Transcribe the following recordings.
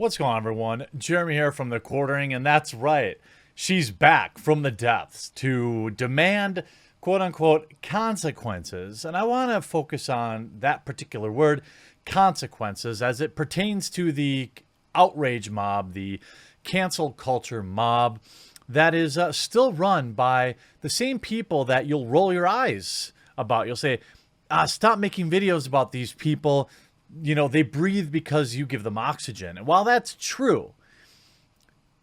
What's going on, everyone? Jeremy here from The Quartering, and that's right. She's back from the depths to demand, quote-unquote, consequences. And I want to focus on that particular word, consequences, as it pertains to the outrage mob, the cancel culture mob that is still run by the same people that you'll roll your eyes about. You'll say, stop making videos about these people. You know, they breathe because you give them oxygen. And while that's true,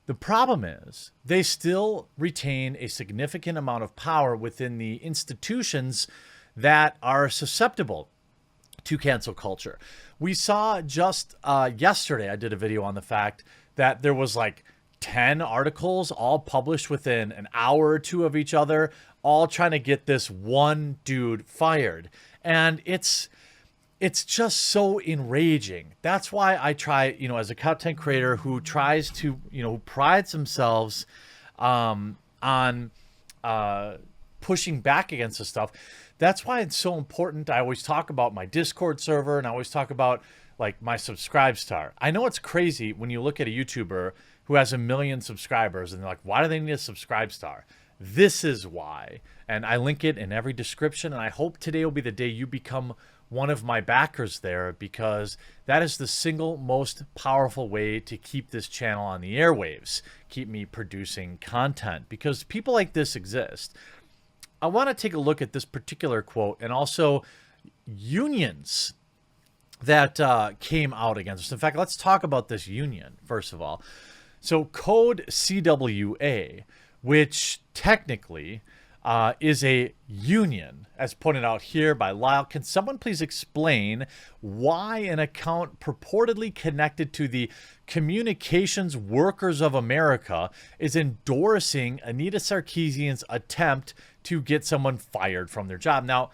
the problem is they still retain a significant amount of power within the institutions that are susceptible to cancel culture. We saw just yesterday, I did a video on the fact that there was like 10 articles all published within an hour or two of each other, all trying to get this one dude fired. And it's just so enraging. That's why I try, as a content creator who tries to, who prides themselves on pushing back against this stuff. That's why it's so important. I always talk about my Discord server, and I always talk about like my subscribe star. I know it's crazy when you look at a YouTuber who has 1 million subscribers and they're like, why do they need a subscribe star? This is why. And I link it in every description. And I hope today will be the day you become one of my backers there, because that is the single most powerful way to keep this channel on the airwaves, keep me producing content, because people like this exist. I want to take a look at this particular quote and also unions that came out against us. In fact, let's talk about this union first of all. So Code CWA, which technically is a union, as pointed out here by Lyle. Can someone please explain why an account purportedly connected to the Communications Workers of America is endorsing Anita Sarkeesian's attempt to get someone fired from their job? Now,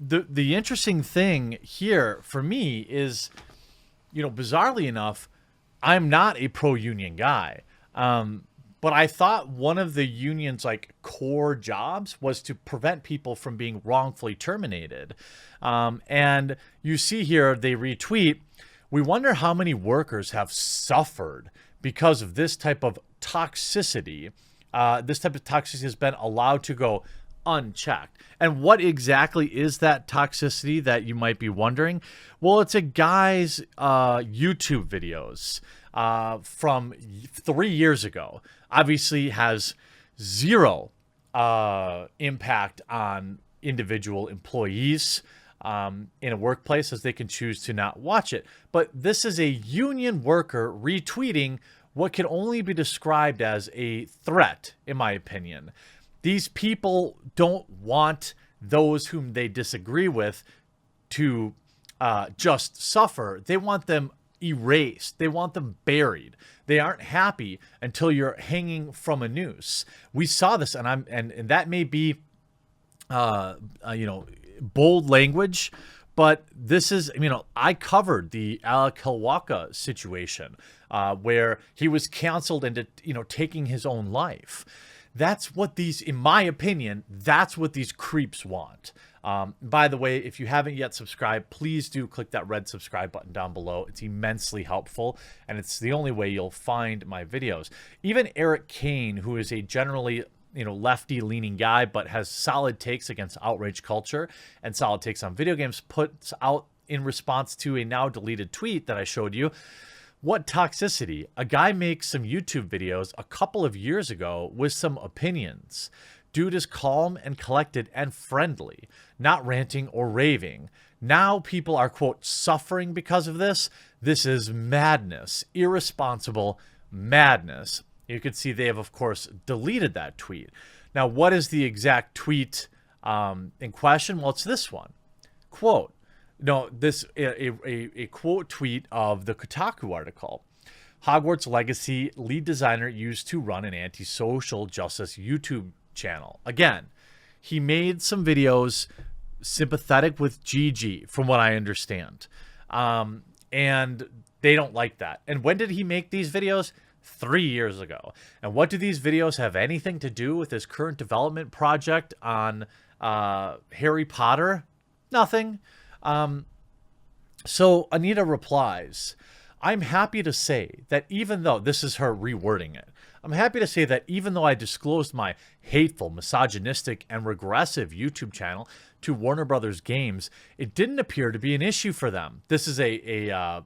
the interesting thing here for me is, bizarrely enough, I'm not a pro-union guy. But I thought one of the union's core jobs was to prevent people from being wrongfully terminated. And you see here, they retweet, we wonder how many workers have suffered because of this type of toxicity. This type of toxicity has been allowed to go unchecked. And what exactly is that toxicity that you might be wondering? Well, it's a guy's YouTube videos from 3 years ago. Obviously has zero impact on individual employees in a workplace, as they can choose to not watch it. But this is a union worker retweeting what can only be described as a threat, in my opinion. These people don't want those whom they disagree with to just suffer. They want them erased. They want them buried. They aren't happy until you're hanging from a noose. We saw this, and that may be bold language, but this is, I covered the Alec Hilwaka situation where he was canceled into taking his own life. That's what these, in my opinion, that's what these creeps want. By the way, if you haven't yet subscribed, please do click that red subscribe button down below. It's immensely helpful, and it's the only way you'll find my videos. Even Eric Kane, who is a generally lefty-leaning guy, but has solid takes against outrage culture and solid takes on video games, puts out in response to a now deleted tweet that I showed you, what toxicity? A guy makes some YouTube videos a couple of years ago with some opinions. Dude is calm and collected and friendly, not ranting or raving. Now people are, quote, suffering because of this. This is madness, irresponsible madness. You can see they have, of course, deleted that tweet. Now, what is the exact tweet in question? Well, it's this one. Quote, a quote tweet of the Kotaku article. Hogwarts Legacy lead designer used to run an anti-social justice YouTube channel. Again, he made some videos sympathetic with GG, from what I understand. And they don't like that. And when did he make these videos? 3 years ago. And what do these videos have anything to do with his current development project on Harry Potter? Nothing. So Anita replies, I'm happy to say that even though this is her rewording it, I'm happy to say that even though I disclosed my hateful, misogynistic, and regressive YouTube channel to Warner Brothers Games, it didn't appear to be an issue for them. This is a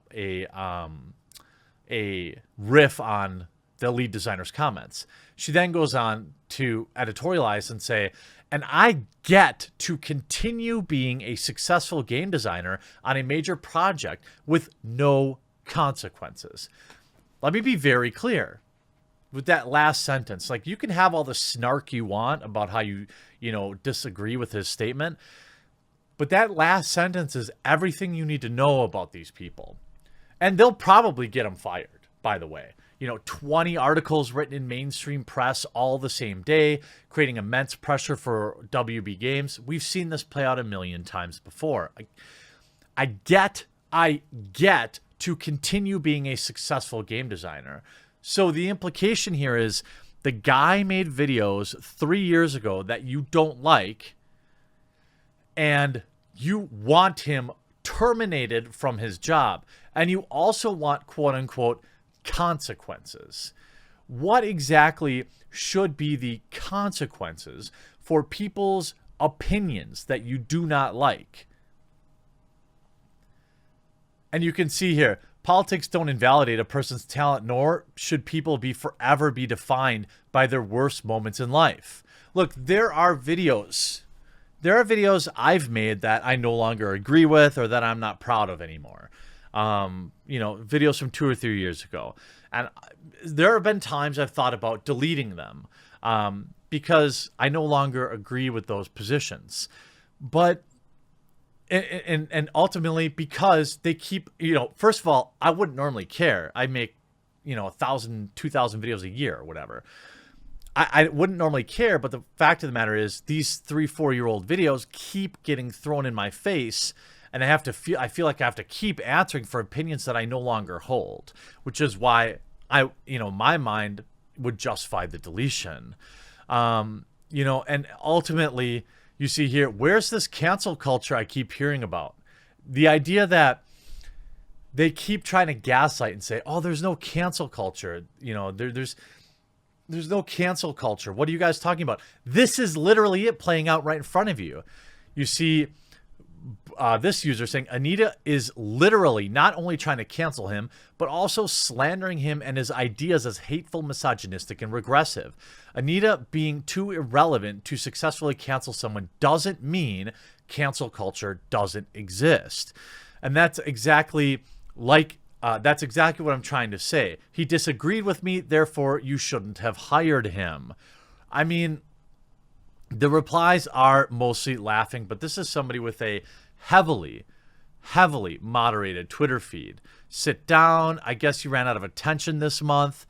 riff on the lead designer's comments. She then goes on to editorialize and say, and I get to continue being a successful game designer on a major project with no consequences. Let me be very clear with that last sentence. Like, you can have all the snark you want about how you disagree with his statement, but that last sentence is everything you need to know about these people. And they'll probably get them fired, by the way. 20 articles written in mainstream press all the same day, creating immense pressure for WB Games. We've seen this play out a million times before. I get to continue being a successful game designer. So the implication here is the guy made videos 3 years ago that you don't like, and you want him terminated from his job. And you also want, quote unquote, consequences. What exactly should be the consequences for people's opinions that you do not like? And you can see here, politics don't invalidate a person's talent, nor should people forever be defined by their worst moments in life. Look, there are videos I've made that I no longer agree with or that I'm not proud of anymore. Videos from 2 or 3 years ago. And there have been times I've thought about deleting them because I no longer agree with those positions. But, and ultimately because they keep, first of all, I wouldn't normally care. I make, 1,000, 2,000 videos a year or whatever. I wouldn't normally care, but the fact of the matter is these 3-4-year-old videos keep getting thrown in my face. And I feel like I have to keep answering for opinions that I no longer hold, which is why my mind would justify the deletion. And ultimately you see here, where's this cancel culture I keep hearing about? The idea that they keep trying to gaslight and say, oh, there's no cancel culture. There's no cancel culture. What are you guys talking about? This is literally it playing out right in front of you. You see, this user saying Anita is literally not only trying to cancel him, but also slandering him and his ideas as hateful, misogynistic, and regressive. Anita being too irrelevant to successfully cancel someone doesn't mean cancel culture doesn't exist. And that's exactly what I'm trying to say. He disagreed with me, therefore you shouldn't have hired him. I mean, the replies are mostly laughing, but this is somebody with a heavily moderated Twitter feed. Sit down. I guess you ran out of attention this month.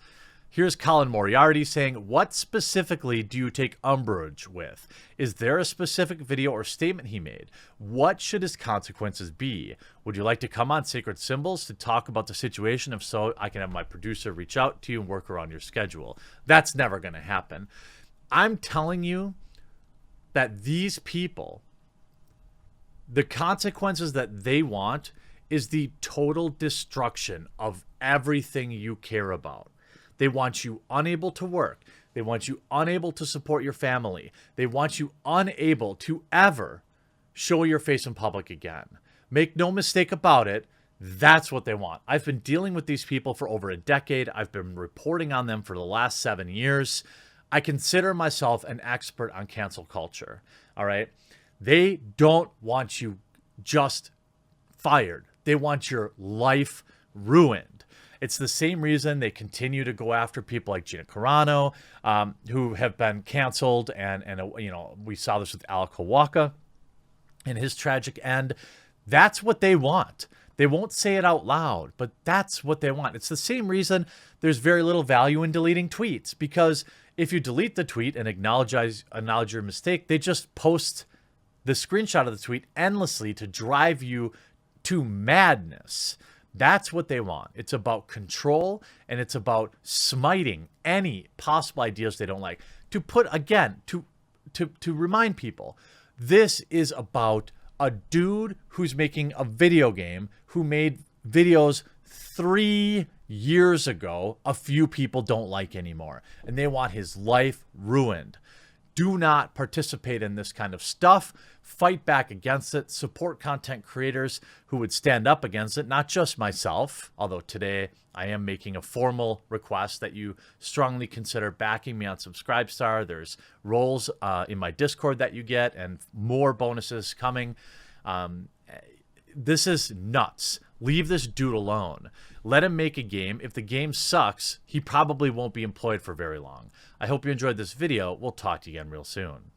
Here's Colin Moriarty saying, what specifically do you take umbrage with? Is there a specific video or statement he made? What should his consequences be? Would you like to come on Sacred Symbols to talk about the situation? If so, I can have my producer reach out to you and work around your schedule. That's never going to happen. I'm telling you that these people, the consequences that they want is the total destruction of everything you care about. They want you unable to work. They want you unable to support your family. They want you unable to ever show your face in public again. Make no mistake about it. That's what they want. I've been dealing with these people for over a decade. I've been reporting on them for the last 7 years. I consider myself an expert on cancel culture. All right. They don't want you just fired. They want your life ruined. It's the same reason they continue to go after people like Gina Carano, who have been canceled. And we saw this with Alec Kowalka and his tragic end. That's what they want. They won't say it out loud, but that's what they want. It's the same reason there's very little value in deleting tweets, because if you delete the tweet and acknowledge your mistake, they just post the screenshot of the tweet endlessly to drive you to madness. That's what they want. It's about control, and it's about smiting any possible ideas they don't like. To remind people, this is about a dude who's making a video game who made videos 3 years ago, a few people don't like anymore, and they want his life ruined. Do not participate in this kind of stuff. Fight back against it. Support content creators who would stand up against it, not just myself, although today I am making a formal request that you strongly consider backing me on Subscribestar. There's roles in my Discord that you get and more bonuses coming. This is nuts. Leave this dude alone. Let him make a game. If the game sucks, he probably won't be employed for very long. I hope you enjoyed this video. We'll talk to you again real soon.